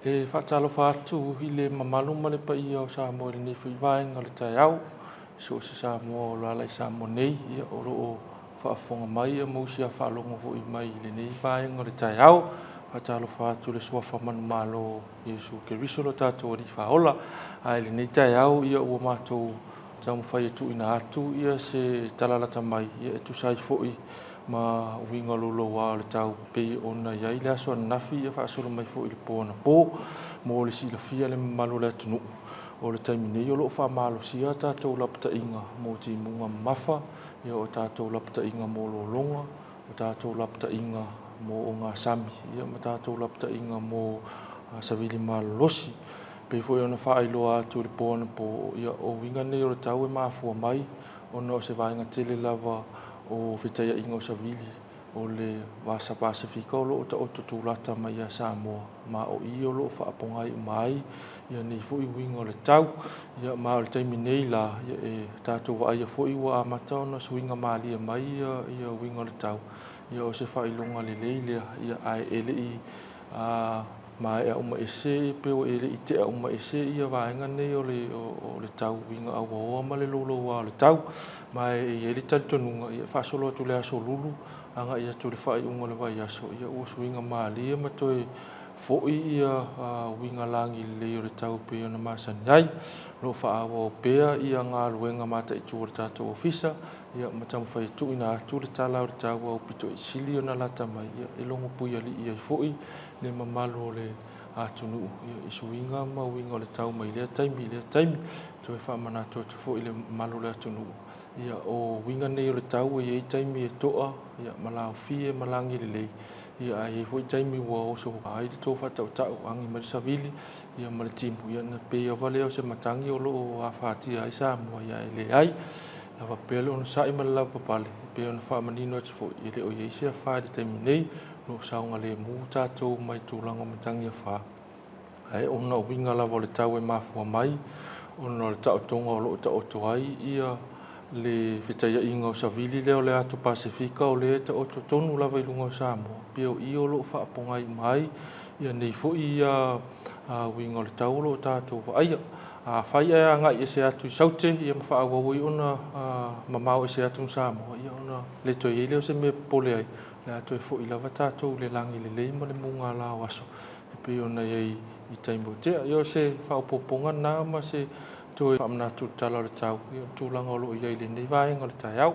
E whaatalo whaatu i le mamalu ma le pai o Samoa le nei whiwaenga le tai au. So se Samoa o lala i Samoa nei ia o roo whaafonga mai a mausia whaalongo ho i mai le nei vaenga le tai au. Whaatalo whaatu le sua whamanu malo Iesu ke risolo tātou ari whaola. Ai le nei tai au ia ua mātou tamu whai atu ina atu ia se talalata mai ia e tu sai foi ma winga lolo wa le tau pe ona ia ile aso nafi ia fa solo mai foi le pona po mo le sila fia le malu le tunu o le taimi nei o lo fa malo sia tatou lapta inga mo ti munga mafa ia o tatou lapta inga mo lo longa o tatou lapta inga mo o ngā sami ia ma tatou lapta inga mo savili malosi pe foi ona fa ailoa atu le pona po ia o winga nei o le tau e mafua mai ona o se vainga tele lava o fitaia inga o savili o le vasa Pasifika o loo ta o tutulata mai a Samoa ma o i o loo whaapongai mai ia nei fui winga o le tau ia ma o le taimi nei la ia e tātou wa aia fui wa amata ona suinga maalia mai ia winga o le tau ia o se whailonga le leile ia ai ele i ma e uma ese pe o ele i te uma ese ia vaenga nei o le tau winga au o ma le lolo wa le tau ma e ele tantonunga ia fasolo atu le aso lulu anga ia tu le fai unga le vai aso ia o swinga mali ma toi foi ia winga langi le o le tau pe ona masaniai lo fa o pea ia nga luenga mata i tu tato ofisa ia matam fai tu ina tu le tala o le tau o pito i sili ona lata mai ia e longo pui ali ia foi le mamalo le atunu ia i swinga ma winga o le tau mai le taimi toi fa mana to foi le malo le atunu ia o winga nei o le tau e taimi e toa ia malao fie malangi le ia ai foi taimi ua o so ai to fa tau angi ma savili ia ma le timu ia na pe o vale o se matangi o lo a fati ai sa mo ia ele ai lava pelo on sai ma la papale pe on fa manino fo ile o ia se fa de taimi nei no saunga le mu tatou mai tulango matangi a fa ai ona winga lava o le tau e mafua mai ona le tau tonga o lo tau toai ia le fitaia inga o savili leo le atu Pasifika o le ta o tonu lava i lunga o Samoa. Pio i o lo whaapongai mai ia nei fo ia winga o le taulo o tātou wa aia. Whai e anga i se atu i saute ia ma wha awawai ona mamau i se atu Samoa. Ia ona le toi e leo se me pole ai. Le atu e fo i lava tātou le langi le leima le munga la o aso. E pio na iei i taimo tea. Ia se whaupoponga nā ma se toi whaamna tu tala o le tau. Ia tūlanga o lo iei le nei vaenga o le tai au.